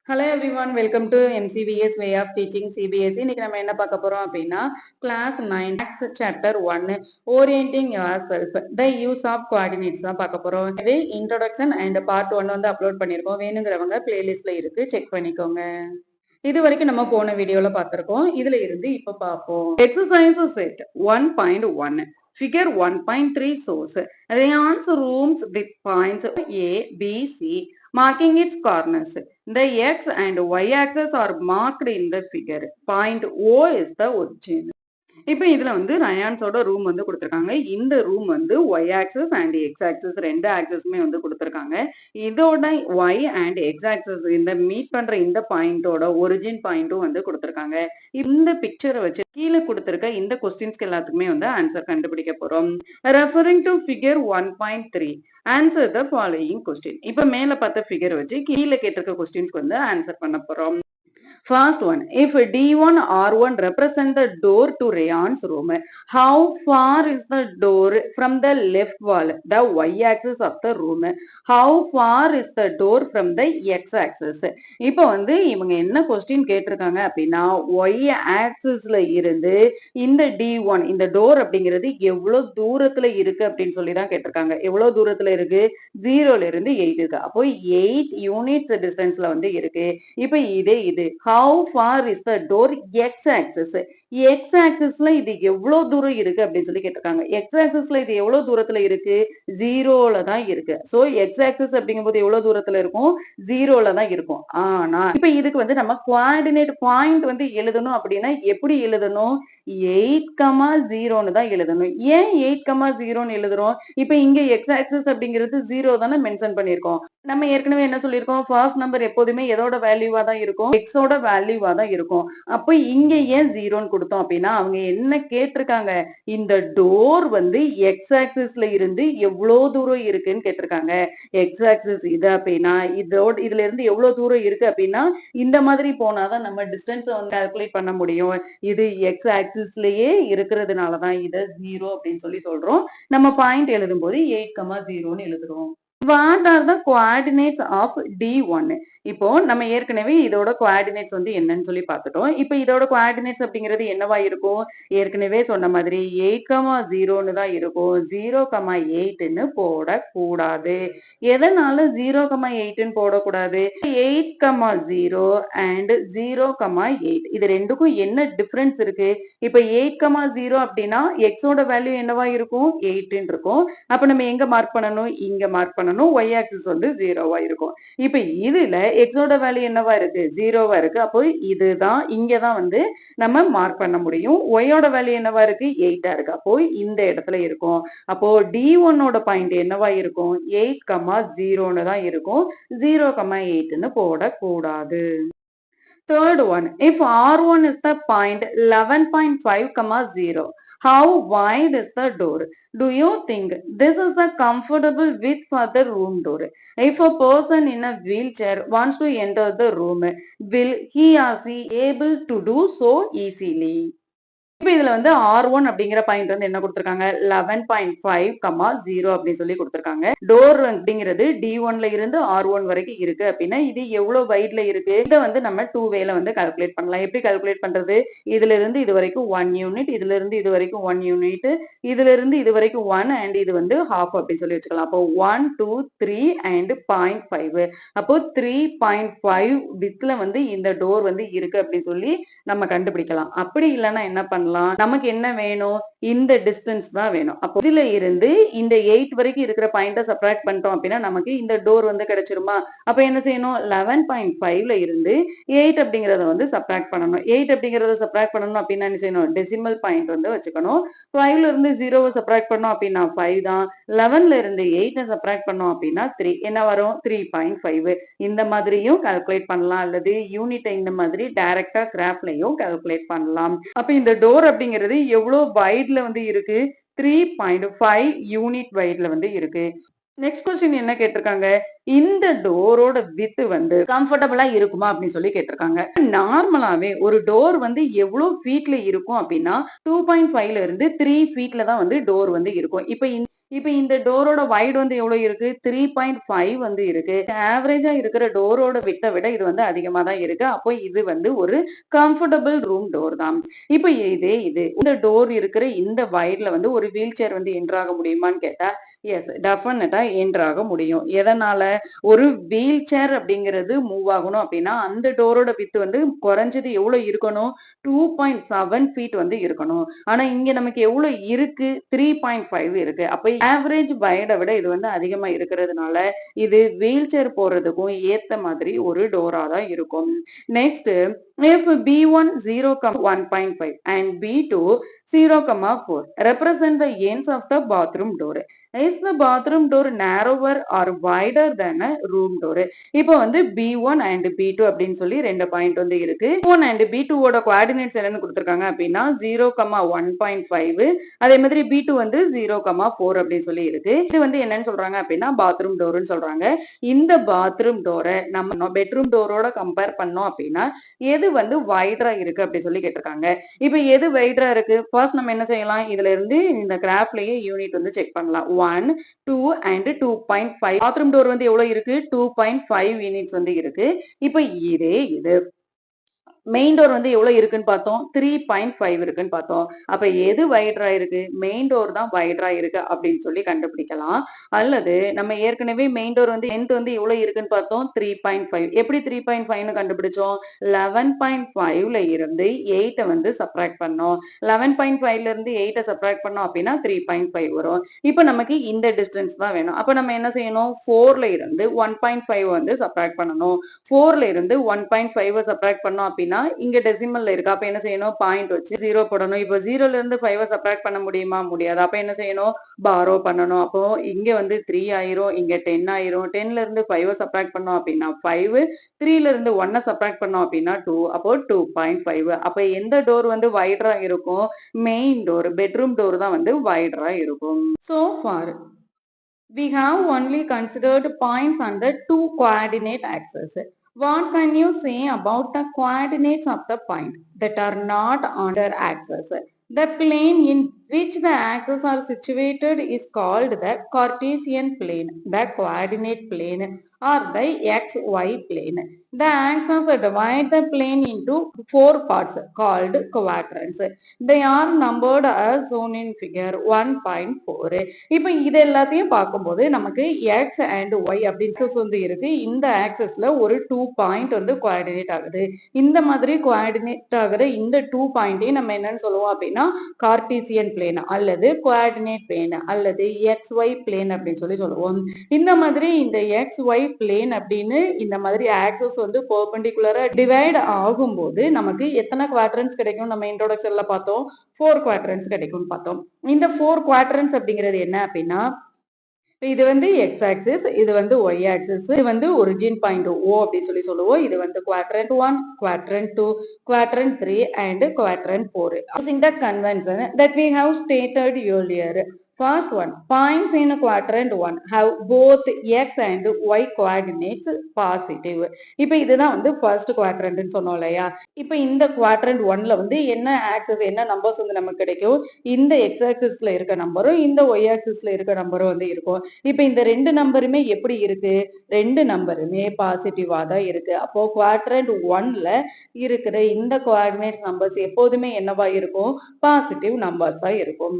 Hello everyone, welcome to MCBS way of teaching CBSE. இன்னைக்கு நம்ம என்ன பார்க்க போறோம் அப்படின்னா, class 9 chapter 1 orienting yourself the use of coordinates தான் பார்க்க போறோம். இது இன்ட்ரோடக்ஷன் அண்ட் பார்ட் 1 வந்து அப்லோட் பண்ணிருக்கோம். வேணுங்கிறவங்க பிளேலிஸ்ட்ல இருக்கு, செக் பண்ணிக்கோங்க. இது வரைக்கும் நம்ம போன வீடியோல பார்த்திருக்கோம். இதுல இருந்து இப்ப பார்ப்போம். Exercise set 1.1 Figure 1.3 shows Rayan's rooms with points A, B, C marking its corners. The x and y axes are marked in the figure. Point O is the origin. இப்போ இதுல வந்து ரயான்ஸோட ரூம் வந்து கொடுத்துருக்காங்க. இந்த ரூம் வந்து Y axis and X axis ரெண்டு ஆக்சஸுமே வந்து கொடுத்துருக்காங்க. இதோட ஒய் அண்ட் எக்ஸ் ஆக்சஸ் இந்த மீட் பண்ற இந்த பாயிண்டோட ஒரிஜின் பாயிண்ட்டும் வந்து கொடுத்துருக்காங்க. இந்த பிக்சரை வச்சு கீழே கொடுத்துருக்க இந்த கொஸ்டின்ஸ்க்கு எல்லாத்துக்குமே வந்து ஆன்சர் கண்டுபிடிக்க போறோம். Referring to figure 1.3 answer the following question. இப்ப மேல பார்த்த ஃபிகர் வச்சு கீழே கேட்டிருக்க கொஸ்டின்ஸ்க்கு வந்து ஆன்சர் பண்ண போறோம். First one, if D1 R1 represent the door to Rayan's room, how far is the door from the left wall, the y-axis of the room? How far is the door from the x-axis? இப்போ வந்து இவங்க என்ன question கேட்டிருக்காங்க அப்படின்னா, y-axisல இருந்து இந்த D1 இந்த door அப்படிங்கிறது எவ்வளவு தூரத்துல இருக்கு அப்படின்னு சொல்லி தான் கேட்டிருக்காங்க. எவ்வளவு தூரத்துல இருக்கு? 0ல இருந்து 8 இருக்கு. அப்போ 8 யூனிட்ஸ் டிஸ்டன்ஸ்ல வந்து இருக்கு. இப்போ இது how far is the door x axis x axisல இது எவ்வளவு தூரம் இருக்கு அப்படின்னு சொல்லி கேட்டிருக்காங்க. x axisல இது எவ்வளவு தூரத்துல இருக்கு? 0ல தான் இருக்கு. சோ x axis அப்படிங்கும்போது எவ்வளவு தூரத்துல இருக்கும்? 0ல தான் இருக்கும். ஆனா இப்ப இதுக்கு வந்து நம்ம கோஆர்டினேட் பாயிண்ட் வந்து எழுதணும் அப்படின்னா எப்படி எழுதணும்? 8,0ன்னு தான் எழுதணும். ஏன் 8,0ன்னு எழுதுறோம்? இப்ப இங்க x axis அப்படிங்கிறது 0 தானே மென்ஷன் பண்ணிருக்கோம். நம்ம ஏற்கனவே என்ன சொல்லியிருக்கோம்? ஃபர்ஸ்ட் நம்பர் எப்போதுமே எதோட வேல்யூவா தான் இருக்கும்? எக்ஸோட வேல்யூவா தான் இருக்கும். அப்போ இங்க ஏன் 0ன்னு கொடுத்தோம் அப்படின்னா அவங்க என்ன கேட்டிருக்காங்க? இந்த டோர் வந்து எக்ஸ் ஆக்சிஸ்ல இருந்து எவ்வளவு தூரம் இருக்குன்னு கேட்டிருக்காங்க. எக்ஸ் ஆக்சிஸ் இது அப்படின்னா இதுல இருந்து எவ்வளவு தூரம் இருக்கு அப்படின்னா இந்த மாதிரி போனாதான் நம்ம டிஸ்டன்ஸ் வந்து கால்குலேட் பண்ண முடியும். இது எக்ஸ் ஆக்சிஸ்லயே இருக்கிறதுனாலதான் இதை 0 அப்படின்னு சொல்லி சொல்றோம். நம்ம பாயிண்ட் எழுதும் போது 8,0ன்னு எழுதுறோம். What are the coordinates of D1? இப்போ நம்ம ஏற்கனவே இதோட கோஆர்டினேட்ஸ் வந்து என்னன்னு சொல்லி பார்த்துட்டோம். இப்போ இதோட கோஆர்டினேட்ஸ் அப்படிங்கிறது என்னவா இருக்கும்? ஏற்கனவே சொன்ன மாதிரி 8,0ன்னு தான் இருக்கும். 0,8ன்னு போடக்கூடாது. எதனால 0,8ன்னு போடக்கூடாது? 8,0 and 0,8 இது ரெண்டுக்கும் என்ன டிஃபரன்ஸ் இருக்கு? இப்போ 8,0 அப்படின்னா எக்ஸோட வேல்யூ என்னவா இருக்கும்? 8ன்னு இருக்கும். அப்ப நம்ம எங்க மார்க் பண்ணணும்? இங்க மார்க் பண்ணணும். y ஆக்சிஸ் வந்து 0வா இருக்கும். இப்ப இதுல எக்ஸோட வேல்யூ என்னவா இருக்கு? 0வா இருக்கு. அப்போ இதுதான் இங்கதான் வந்து நம்ம மார்க் பண்ண முடியும். ஒய்யோட வேல்யூ என்னவா இருக்கு? 8ஆ இருக்கு. அப்போ இந்த இடத்துல இருக்கும். அப்போ D1ஓட பாயிண்ட் என்னவா இருக்கும்? 8,0ன்னு தான் இருக்கும். 0,8ன்னு போடக்கூடாது. Third one, if R1 is the point 11.5, how wide is the door? Do you think this is a comfortable width for the room door? If a person in a wheelchair wants to enter the room, will he or she able to do so easily? இப்ப இதுல வந்து R1 அப்படிங்கிற point வந்து என்ன கொடுத்திருக்காங்க? 11.5, 0 அப்படின்னு சொல்லி கொடுத்திருக்காங்க. டோர் அப்படிங்கிறது D1ல இருந்து R1 வரைக்கும் இருக்கு அப்படின்னா இது எவ்வளவு வைட்ல இருக்கு? இதை வந்து நம்ம 2 வேல வந்து கால்குலேட் பண்ணலாம். எப்படி கால்குலேட் பண்றது? இதுல இருந்து இது வரைக்கும் 1 யூனிட், இதுல இருந்து இது வரைக்கும் 1 யூனிட், இதுல இருந்து இது வரைக்கும் 1 அண்ட் இது வந்து ஹாஃப் அப்படின்னு சொல்லி வச்சுக்கலாம். அப்போ 1, 2, 3 அண்ட் 0.5. அப்போ 3.5 வித்ல வந்து இந்த டோர் வந்து இருக்கு அப்படின்னு சொல்லி நம்ம கண்டுபிடிக்கலாம். அப்படி இல்லைன்னா என்ன பண்ணலாம்? நமக்கு என்ன வேணும்? இந்த டிஸ்டன்ஸ் தான் வேணும். அப்போ இதுல இருந்து இந்த 8 வரைக்கும் இருக்கிற பாயிண்ட சப்ட்ராக்ட் பண்ணிட்டோம் அப்படின்னா நமக்கு இந்த டோர் வந்து கிடைச்சிருமா? அப்ப என்ன செய்யணும்? 11.5ல இருந்து 8 அப்படிங்கறத வந்து சப்ட்ராக்ட் பண்ணணும். 8 அப்படிங்கறத சப்ட்ராக்ட் பண்ணணும் அப்படின்னா என்ன செய்யணும்? டெசிமல் பாயிண்ட் வந்து வச்சுக்கணும். 5ல இருந்து 0வை சப்ட்ராக்ட் பண்ணோம் அப்படின்னா 5 தான். 11ல இருந்து 8 சப்ட்ராக்ட் பண்ணோம் அப்படின்னா 3 என்ன வரும்? 3.5. இந்த மாதிரியும் கால்குலேட் பண்ணலாம் அல்லது யூனிட் இந்த மாதிரி டைரக்டா கிராஃப்லயும் கால்குலேட் பண்ணலாம். அப்ப இந்த டோர் அப்படிங்கிறது எவ்வளவு வைட்ல வந்து இருக்கு? 3.5 யூனிட் வைட்ல வந்து இருக்கு. நெக்ஸ்ட் கொஸ்டின் என்ன கேட்டிருக்காங்க? இந்த டோரோட வித் வந்து கம்ஃபர்டபுளா இருக்குமா அப்படின்னு சொல்லி கேட்டிருக்காங்க. நார்மலாவே ஒரு டோர் வந்து எவ்வளவு ஃபீட்ல இருக்கும் அப்படின்னா 2.5ல இருந்து 3 ஃபீட்ல தான் வந்து டோர் வந்து இருக்கும். இப்ப இந்த டோரோட வைட் வந்து எவ்வளவு இருக்கு? 3.5 வந்து இருக்கு. ஆவரேஜா இருக்கிற டோரோட விட்ட விட இது வந்து அதிகமா தான் இருக்கு. அப்போ இது வந்து ஒரு கம்ஃபர்டபுள் ரூம் டோர் தான். இப்ப இந்த டோர் இருக்கிற இந்த வைட்ல வந்து ஒரு வீல் சேர் வந்து என்டர் ஆக முடியுமான்னு கேட்டா, எஸ் டெஃபினட்டா என்டர் ஆக முடியும். எதனால? ஒரு வீல் சேர் அப்படிங்கிறது மூவ் ஆகணும் அப்படின்னா, அந்த டோரோட வித் வந்து குறைஞ்சது எவ்வளவு இருக்கணும்? 2.7 ஃபீட் வந்து இருக்கணும். ஆனா இங்க நமக்கு எவ்வளவு இருக்கு? 3.5 இருக்கு. அப்ப ஆவரேஜ் வைட விட இது வந்து அதிகமா இருக்கிறதுனால, இது வீல் சேர் போறதுக்கும் ஏத்த மாதிரி ஒரு டோரா தான் இருக்கும். Next if B1 0,1.5 and B2 0,4 represent the ends of the bathroom door. Is the bathroom door narrower or wider than a room door? இப்போ வந்து B1 and B2 அப்படின்னு சொல்லி ரெண்டு பாயிண்ட் வந்து இருக்கு. B1 and B2 ஓட கோஆர்டினேட்ஸ் என்னன்னு கொடுத்திருக்காங்க அப்படின்னா 0,1.5 அதே மாதிரி B2 வந்து 0,4 அப்படின்னு சொல்லி இருக்கு. இது வந்து என்னன்னு சொல்றாங்க அப்படின்னா பாத்ரூம் டோர்னு சொல்றாங்க. இந்த பாத்ரூம் டோரை நம்ம பெட்ரூம் டோரோட கம்பேர் பண்ணோம் அப்படின்னா எது வந்து வைடரா இருக்கு அப்படி சொல்லி கேட்டிருக்காங்க. இப்ப எது வைடரா இருக்கு? ஃபர்ஸ்ட் நம்ம என்ன செய்யலாம்? இதுல இருந்து இந்த கிராஃப்லயே யூனிட் வந்து செக் பண்ணலாம். 1, 2 and 2.5 பாத்ரூம் டோர் வந்து எவ்வளவு இருக்கு? 2.5 யூனிட்ஸ் வந்து இருக்கு. இப்ப இது மெயின் டோர் வந்து எவ்வளவு இருக்குன்னு பார்த்தோம்? 3.5 இருக்குன்னு பார்த்தோம். அப்ப எது வைடரா இருக்கு? மெயின் டோர் தான் வைடரா இருக்கு அப்படின்னு சொல்லி கண்டுபிடிக்கலாம். அல்லது நம்ம ஏற்கனவே மெயின் டோர் வந்து லென்த் வந்து எவ்வளவு இருக்குன்னு பார்த்தோம்? 3.5. எப்படி 3.5ன்னு கண்டுபிடிச்சோம்? 11.5ல இருந்து 8 வந்து சப்ட்ராக்ட் பண்ணோம். 11.5ல இருந்து 8 சப்ட்ராக்ட் பண்ணோம் அப்படின்னா 3.5 வரும். இப்ப நமக்கு இந்த டிஸ்டன்ஸ் தான் வேணும். அப்ப நம்ம என்ன செய்யணும்? 4ல இருந்து 1.5 வந்து சப்ட்ராக்ட் பண்ணணும். 4ல இருந்து 1.5 சப்ட்ராக்ட் பண்ணோம் அப்படின்னா இங்க டெசிமல்ல இருக்கு. அப்ப என்ன செய்யணும்? பாயிண்ட் வச்சு 0 போடணும். இப்போ 0ல இருந்து 5 சப்ட்ராக்ட் பண்ண முடியுமா? முடியாது. அப்ப என்ன செய்யணும்? பாரோ பண்ணணும். அப்போ இங்க வந்து 3 ஆயிரும், இங்க 10 ஆயிரும். 10ல இருந்து 5 சப்ட்ராக்ட் பண்ணோம் அப்படின்னா 5, 3ல இருந்து 1 சப்ட்ராக்ட் பண்ணோம் அப்படின்னா 2, அப்போ 2.5. அப்ப எந்த டோர் வந்து வைடரா இருக்கும்? மெயின் டோர், பெட்ரூம் டோர் தான் வந்து வைடரா இருக்கும். So far we have only considered points on the two coordinate axes. What can you say about the coordinates of the point that are not on their axis? The plane in which the axes are situated is called the Cartesian plane, the coordinate plane, or the XY plane. The axes divide the plane into four parts called quadrants. They are numbered as shown in figure 1.4. இப்போ இது எல்லாத்தையும் பார்க்கும்போது நமக்கு x and y அப்படின்னு வந்து இருக்கு. இந்த ஆக்சஸ்ல ஒரு 2 பாயிண்ட் வந்து கோஆர்டினேட் ஆகுது. இந்த மாதிரி கோஆர்டினேட் ஆகுற இந்த 2 பாயிண்டையும் நம்ம என்னன்னு சொல்லுவோம் அப்படின்னா கார்டீசியன் பிளேன் அல்லது கோஆர்டினேட் பிளேன் அல்லது XY பிளேன் அப்படின்னு சொல்லி சொல்லுவோம். இந்த மாதிரி இந்த XY பிளேன் அப்படின்னு இந்த மாதிரி ஆக்சஸ் வந்து பெர்பெண்டிகுலரா டிவைட் ஆகும்போது நமக்கு எத்தனை குவாட்ரன்ஸ் கிடைக்கும்? நம்ம இன்ட்ரோடக்ஷன்ல பார்த்தோம் 4 குவாட்ரன்ஸ் கிடைக்கும்னு பார்த்தோம். இந்த 4 குவாட்ரன்ஸ் அப்படிங்கிறது என்ன அப்படின்னா இது வந்து x ஆக்சிஸ், இது வந்து y ஆக்சிஸ், இது வந்து ஒரிஜின் பாயிண்ட் O அப்படின்னு சொல்லி சொல்லுவோம். இது வந்து quadrant 1, quadrant 2, quadrant 3 and quadrant 4. Using the convention that we have stated earlier. First one, points in quadrant 1 have both x and y coordinates positive. இப்போ இதுதான் வந்து first quadrant ன்னு சொன்னோம் இல்லையா? இப்போ இந்த quadrant 1ல வந்து என்ன ஆக்சஸ் என்ன நம்பர்ஸ் வந்து நமக்கு கிடைக்கும்? இந்த x ஆக்சிஸ்ல இருக்க நம்பரும் இந்த y ஆக்சிஸ்ல இருக்க நம்பரும் வந்து இருக்கும். இப்போ இந்த ரெண்டு நம்பருமே எப்படி இருக்கு? ரெண்டு நம்பருமே பாசிட்டிவா தான் இருக்கு. அப்போ quadrant 1ல இருக்கிற இந்த கோஆர்டினேட்ஸ் நம்பர்ஸ் எப்போதுமே என்னவா இருக்கும்? பாசிட்டிவ் நம்பர்ஸா இருக்கும்.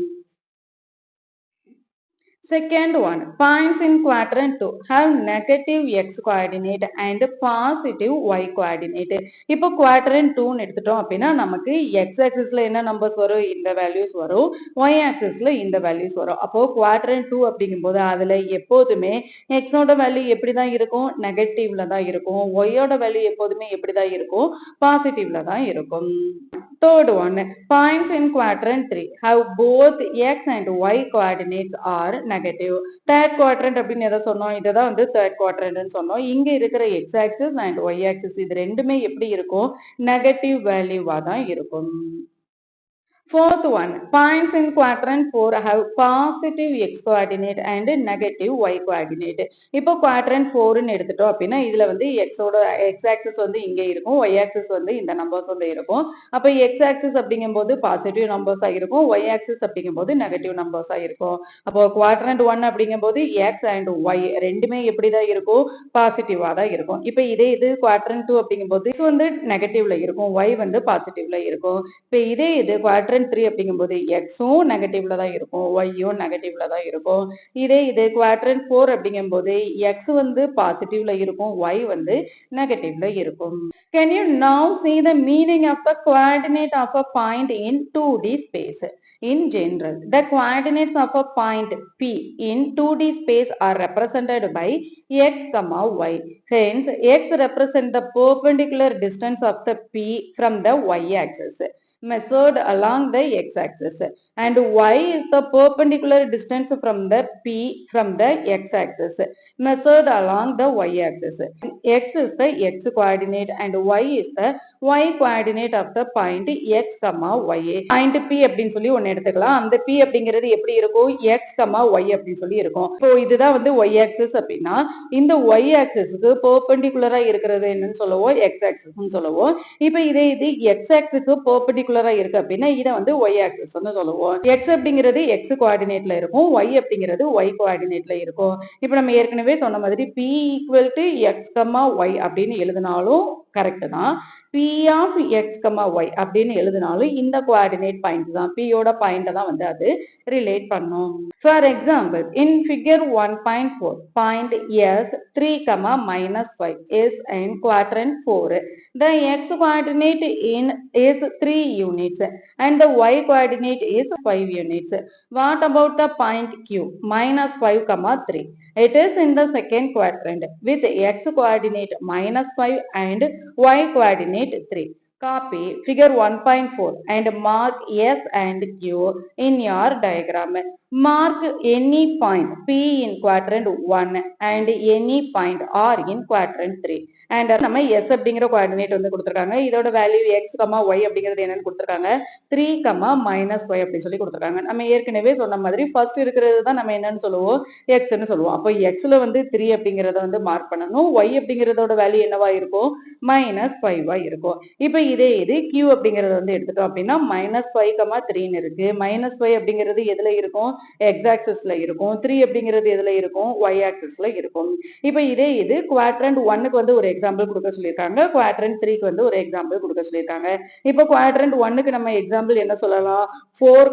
Second one, points in quadrant 2 have negative x coordinate and positive y coordinate. இப்போ quadrant 2 எடுத்துட்டோம் அப்படின்னா நமக்கு x axisல என்ன நம்பர்ஸ் வரும்? இந்த வேல்யூஸ் வரும். y axisல இந்த வேல்யூஸ் வரும். அப்போ quadrant 2 அப்படிங்கும்போது அதுல எப்போதுமே x ஓட வேல்யூ எப்படி தான் இருக்கும்? நெகட்டிவ்ல தான் இருக்கும். y ஓட வேல்யூ எப்போதுமே எப்படி தான் இருக்கும்? பாசிட்டிவ்ல தான் இருக்கும். Third one, points in quadrant 3 have both x and y coordinates are negative. Third quadrant அப்படின்னு எதை சொன்னோம்? இதுதான் வந்து third quadrant ன்னு சொன்னோம். இங்க இருக்கிற x axis and y axis இது ரெண்டுமே எப்படி இருக்கும்? நெகட்டிவ் வேல்யூவா தான் இருக்கும். Fourth one, points in quadrant 4 have positive x coordinate and negative y coordinate. இப்போ quadrant 4 ன்னு எடுத்துட்டோம் அப்படின்னா இதுல வந்து x ஓட x axis வந்து இங்க இருக்கும், y axis வந்து இந்த நம்பர்ஸ் வந்து இருக்கும். அப்ப x axis அப்படிங்கும்போது பாசிட்டிவ் நம்பர்ஸா இருக்கும், y axis அப்படிங்கும்போது நெகட்டிவ் நம்பர்ஸா இருக்கும். அப்போ quadrant 1 அப்படிங்கும்போது x and y ரெண்டுமே எப்படிதான் இருக்கும், பாசிட்டிவா தான் இருக்கும். இப்போ இதே இது quadrant 2 அப்படிங்கும்போது x வந்து நெகட்டிவ்ல இருக்கும், y வந்து பாசிட்டிவ்ல இருக்கும். இப்போ இதே இது குவாட்ரண்ட் 3 அப்படிங்கும்போது எக்ஸும் நெகட்டிவ்ல தான் இருக்கும், ஒய்யும் நெகட்டிவ்ல தான் இருக்கும். இதே இது குவாட்ரண்ட் 4 அப்படிங்கும்போது எக்ஸ் வந்து பாசிட்டிவ்ல இருக்கும், ஒய் வந்து நெகட்டிவ்ல இருக்கும். Can you now see the meaning of the coordinate of a point in 2D space? In general, the coordinates of a point P in 2D space are represented by x, y. Hence, x represents the perpendicular distance of the P from the y-axis measured along the x-axis, and y is the perpendicular distance from the P from the x-axis measured along the y-axis. X is the x coordinate and y is the y coordinate of the point x, y. Point P அப்படின்னு சொல்லி ஒன்னு எடுத்துக்கலாம். அந்த P அப்படிங்கிறது எப்படி இருக்கும், x, y அப்படின்னு சொல்லி இருக்கும். இப்போ இதுதான் வந்து y axis அப்படின்னா இந்த y axisக்கு perpendicular இருக்கிறது என்னன்னு சொல்லுவோம், x axis சொல்லுவோம். இப்போ இதே இது x axisக்கு perpendicular இருக்கு அப்படின்னா இதை வந்து y axis சொல்லுவோம். x அப்படிங்கிறது x கோஆர்டினேட்ல இருக்கும், y அப்படிங்கிறது y கோஆர்டினேட்ல இருக்கும். இப்போ நம்ம ஏற்கனவே சொன்ன மாதிரி p equal to x, y அப்படின்னு எழுதினாலும் கரெக்ட் தான். P of x, y அப்படின்னு எழுதினாலும் இந்த கோஆர்டினேட் பாயிண்ட் தான், P யோட பாயிண்ட் தான் வந்து அது ரிலேட் பண்ணும். For example, in figure 1.4, point S 3, -5 is in quadrant 4. The x coordinate is 3 units and the y coordinate is 5 units. What about the point Q, -5, 3? It is in the second quadrant with x coordinate -5 and y coordinate 3. Copy figure 1.4 and mark S and Q in your diagram. Mark any point P in quadrant 1 and any point R in quadrant 3. And நம்ம S அப்படிங்கிற coordinate வந்து கொடுத்திருக்காங்க, இதோட value x, y அப்படிங்கிறது என்னன்னு கொடுத்திருக்காங்க, 3, -5 அப்படி சொல்லி கொடுத்திருக்காங்க. நம்ம ஏற்கனவே சொன்ன மாதிரி ஃபர்ஸ்ட் இருக்கிறது தான் நம்ம என்னன்னு சொல்லுவோம், x ன்னு சொல்லுவோம். அப்போ xல வந்து 3 அப்படிங்கறத வந்து மார்க் பண்ணணும், y அப்படிங்கறதோட வேல்யூ என்னவா இருக்கும், -5 இருக்கும். இப்போ இதே இது q அப்படிங்கறத வந்து எடுத்துட்டோம் அப்படின்னா -5, 3 இருக்கு. -5 அப்படிங்கிறது எதுல இருக்கும், x axisல இருக்கும், 3 அப்படிங்கிறது எதுல இருக்கும், y axisல இருக்கும். இப்போ இதே இது குவாட்ரண்ட் 1க்கு வந்து ஒரு எக்ஸாம்பிள் கொடுக்க சொல்லியிருக்காங்க, குவாட்ரண்ட் 3க்கு வந்து ஒரு எக்ஸாம்பிள் கொடுக்க சொல்லியிருக்காங்க. இப்போ குவாட்ரண்ட் 1க்கு நம்ம எக்ஸாம்பிள் என்ன சொல்லலாம், 4,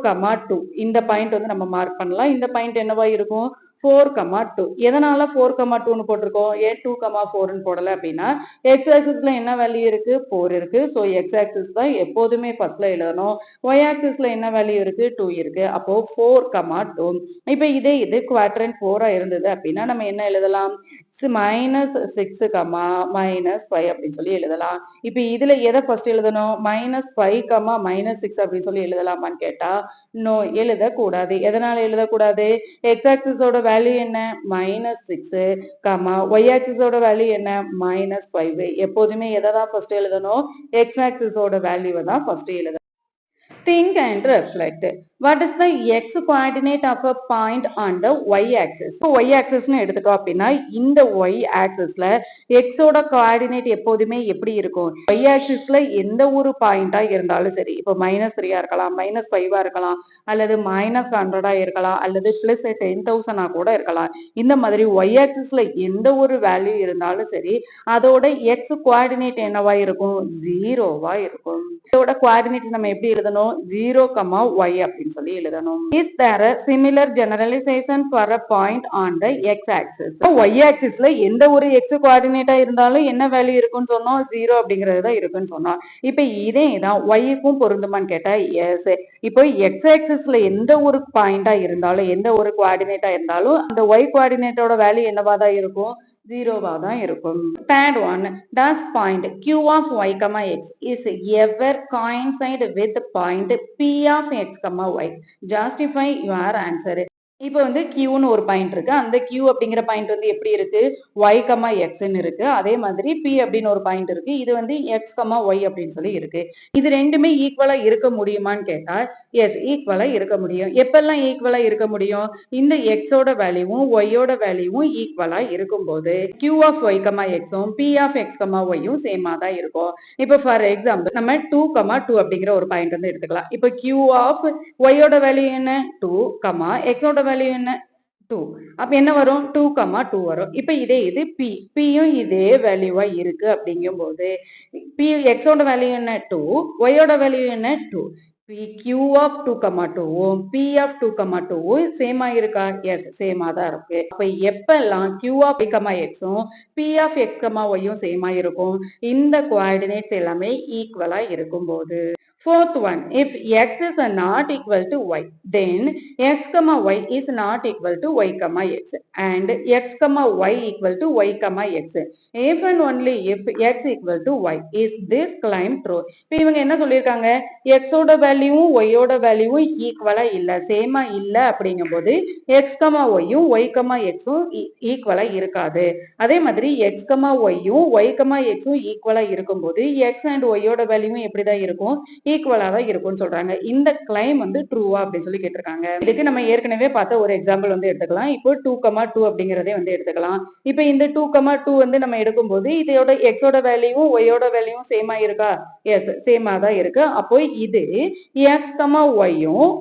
2 இந்த பாயிண்ட் வந்து நம்ம மார்க் பண்ணலாம். இந்த பாயிண்ட் என்னவா இருக்கும், 4, 2. எதனால 4, 2ன்னு போட்டிருக்கோம், ஏன் 2, 4ன்னு போடல அப்படின்னா x ஆக்சிஸ்ல என்ன வேல்யூ இருக்கு, 4 இருக்கு. ஸோ x ஆக்சிஸ் தான் எப்போதுமே ஃபர்ஸ்ட்ல எழுதணும். y ஆக்சிஸ்ல என்ன வேல்யூ இருக்கு, 2 இருக்கு. அப்போ 4, 2. இப்போ இதே இது குவாட்ரண்ட் 4 இருந்தது அப்படின்னா நம்ம என்ன எழுதலாம், -6, -5 அப்படின்னு சொல்லி எழுதலாம். இப்போ இதுல எதை ஃபர்ஸ்ட் எழுதணும், -5, -6 அப்படின்னு சொல்லி எழுதலாமான்னு கேட்டா நோ, எழுதக்கூடாது. எதனால எழுதக்கூடாது, x ஆக்சிஸோட வேல்யூ என்ன, -6, y ஆக்சிஸோட வேல்யூ என்ன, -5. எப்போதுமே எதை தான் ஃபர்ஸ்ட் எழுதணும், x ஆக்சிஸோட வேல்யூவை தான் ஃபர்ஸ்ட் எழுதணும். Think and reflect. What is the x coordinate of a point on the y axis? y axis னு எடுத்துட்டோம் அப்படின்னா இந்த y axisல x ஓட கோஆர்டினேட் எப்போதுமே எப்படி இருக்கும், y axisல எந்த ஒரு பாயிண்டா இருந்தாலும் சரி, இப்போ -3 இருக்கலாம், -5 இருக்கலாம், அல்லது -100 இருக்கலாம், அல்லது +10,000 கூட இருக்கலாம். இந்த மாதிரி y axisல எந்த ஒரு வேல்யூ இருந்தாலும் சரி அதோட x கோஆர்டினேட் என்னவா இருக்கும், 0வா இருக்கும். இதோட கோஆர்டினேட்ஸ் நம்ம எப்படி எழுதணும், 0, y அப்படின்னு சொல்லி எழுதணும். Is there a similar generalization for a point on the x axis? y axisல எந்த ஒரு x கோஆர்டினேட்டா இருந்தாலும் என்ன வேல்யூ இருக்குன்னு சொன்னோம், 0 அப்படிங்கிறது தான் இருக்குன்னு சொன்னோம். இப்போ இதே தான் y-க்கும் பொருந்துமான்னு கேட்டா yes. இப்போ x axisல எந்த ஒரு பாயிண்டா இருந்தாலும் எந்த ஒரு கோஆர்டினேட்டா இருந்தாலும் அந்த y கோஆர்டினேட்டோட வேல்யூ என்னவா தான் இருக்கும், 0வா தான் இருக்கும். Third one, does point q of y, x is ever coincide with point p of x, y? Justify your answer. இப்போ வந்து Qன்னு ஒரு பாயிண்ட் இருக்கு. அந்த Q அப்படிங்கிற பாயிண்ட் வந்து எப்படி இருக்கு? y, xன்னு இருக்கு. அதே மாதிரி P அப்படின்னு ஒரு பாயிண்ட் இருக்கு. இது வந்து x, y அப்படின்னு சொல்லி இருக்கு. இது ரெண்டுமே ஈக்குவலா இருக்க முடியுமான்னு கேட்டா, எஸ் ஈக்குவலா இருக்க முடியும். எப்பெல்லாம் ஈக்குவலா இருக்க முடியும்? இந்த x ஓட வேல்யூவும் y ஓட வேல்யூவும் ஈக்குவலா இருக்கும்போது Q ஆஃப் y, xம் P ஆஃப் x, yயும் சேமா தான் இருக்கும். இப்போ ஃபார் எக்ஸாம்பிள் நம்ம 2, 2 அப்படிங்கிற ஒரு பாயிண்ட் வந்து எடுத்துக்கலாம். இப்போ Q ஆஃப் y ஓட வேல்யூ என்ன? 2, x ஓட வேல்யூ என்ன? 2. அப்ப என்ன வரும்? 2, 2 வரும். இப்ப இதே இது P. Pயும் இதே வேல்யூவா இருக்கு அப்படிங்கும்போது P x ஓட வேல்யூ என்ன? 2, y ஓட வேல்யூ என்ன? 2. P Q ஆஃப் 2, 2வும் P ஆஃப் 2, 2வும் சேமா இருக்கா? எஸ் சேமா தான் இருக்கு. அப்ப எப்பெல்லாம் Q ஆஃப் y, xம் P ஆஃப் x, yயும் சேமா இருக்கும்? இந்த கோஆர்டினேட்ஸ் எல்லாமே ஈக்குவலா இருக்கும்போது. Fourth one, if x is not equal to y, then x, y is not equal to y, x and x, y equal to y, x. If and only if x equal to y, is this claim true? இப்போ இவங்க என்ன சொல்லியிருக்காங்க? x ஓட வேல்யூவும் y ஓட வேல்யூவும் ஈக்குவலா இல்ல, சேமா இல்ல அப்படிங்கும்போது x, yயும் y, xம் ஈக்குவலா இருக்காது. அதே மாதிரி x, yயும் y, xம் ஈக்குவலா இருக்கும்போது x and y ஓட வேல்யூவும் எப்படிதான் இருக்கும்? ஈக்குவலா தான் இருக்கும்னு சொல்றாங்க. இந்த கிளைம் வந்து ட்ரூவா அப்படின்னு சொல்லி கேட்டிருக்காங்க. இதுக்கு நம்ம ஏற்கனவே பார்த்த ஒரு எக்ஸாம்பிள் வந்து எடுத்துக்கலாம். இப்போ 2, 2 அப்படிங்கிறதே வந்து எடுத்துக்கலாம். இப்போ இந்த 2, 2 வந்து நம்ம எடுக்கும்போது இதோட எக்ஸோட வேல்யூவும் ஒய்யோட வேல்யூவும் சேமா இருக்கா? எஸ் சேமா தான் இருக்கு. அப்போ இது எக்ஸ், ஒய்யும்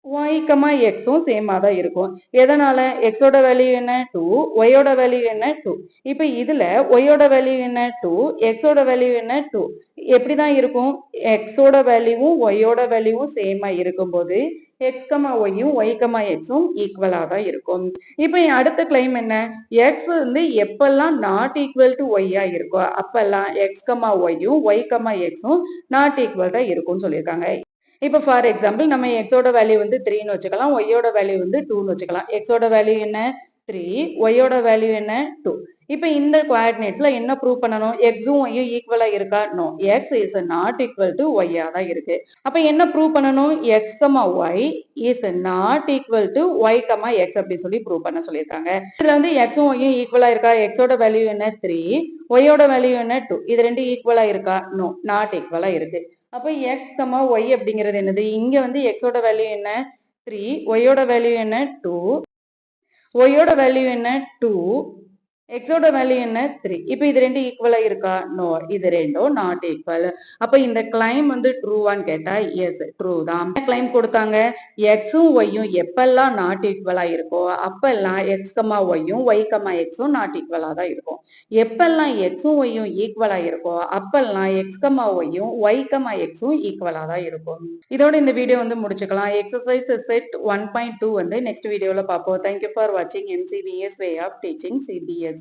y, xம் சேமா தான் இருக்கும். எதனால? x ஓட வேல்யூ என்ன? 2, y ஓட வேல்யூ என்ன? 2. இப்ப இதுல y ஓட வேல்யூ என்ன? 2, x ஓட வேல்யூ என்ன? 2. எப்படிதான் இருக்கும்? x ஓட வேல்யூவும் y ஓட வேல்யூவும் சேமா இருக்கும்போது x, yயும் y, xம் ஈக்குவலா தான் இருக்கும். இப்ப அடுத்த கிளைம் என்ன? x வந்து எப்பெல்லாம் நாட் ஈக்குவல் டு y இருக்கோ அப்பெல்லாம் x, yயும் y, xம் நாட் ஈக்குவல் தான் இருக்கும்னு சொல்லியிருக்காங்க. இப்போ ஃபார் எக்ஸாம்பிள் நம்ம எக்ஸோட வேல்யூ வந்து 3ன்னு வச்சுக்கலாம், ஒய்யோட வேல்யூ வந்து 2ன்னு வச்சுக்கலாம். எக்ஸோட வேல்யூ என்ன? 3, ஒய்யோட வேல்யூ என்ன? 2. இப்போ இந்த கோஆர்டினேட்ஸ்ல என்ன ப்ரூவ் பண்ணணும்? எக்ஸும் ஒய்யும் ஈக்குவலா இருக்கா? No. X is not equal to ஒய்யா தான் இருக்கு. அப்ப என்ன ப்ரூவ் பண்ணணும்? X, Y is not equal to Y, X அப்படி சொல்லி ப்ரூவ் பண்ண சொல்லியிருக்காங்க. இதுல வந்து எக்ஸும் ஒய்யும் ஈக்குவலா இருக்கா? எக்ஸோட வேல்யூ என்ன? 3, ஒய்யோட வேல்யூ என்ன? 2. இது ரெண்டு ஈக்குவலா இருக்கா? நோ, நாட் ஈக்குவலா இருக்கு. அப்போ எக்ஸ், ஒய் அப்படிங்கிறது என்னது? இங்க வந்து எக்ஸோட வேல்யூ என்ன? 3, ஒய்யோட வேல்யூ என்ன? 2, ஒய்யோட வேல்யூ என்ன? 2, எக்ஸோட வேல்யூ என்ன? 3. இப்போ இது ரெண்டு ஈக்குவலா இருக்கா? நோ, இது ரெண்டும் நாட் ஈக்குவல். அப்ப இந்த கிளைம் வந்து ட்ரூவான்னு கேட்டா எஸ் ட்ரூ தான். கிளைம் கொடுத்தாங்க எக்ஸும் ஒய்யும் எப்பெல்லாம் நாட் ஈக்குவலா இருக்கோ அப்பெல்லாம் எக்ஸ், ஒய்யும் ஒய், எக்ஸும் நாட் ஈக்குவலா தான் இருக்கும். எப்பெல்லாம் எக்ஸும் ஒய்யும் ஈக்குவலா இருக்கோ அப்பெல்லாம் எக்ஸ், ஒய்யும் ஒய், எக்ஸும் ஈக்குவலா தான் இருக்கும். இதோட இந்த வீடியோ வந்து முடிச்சுக்கலாம். எக்ஸசைஸ் செட் 1.2 வந்து நெக்ஸ்ட் வீடியோல பார்ப்போம். தேங்க்யூ ஃபார் வாட்சிங் MCBS way of teaching CBSE.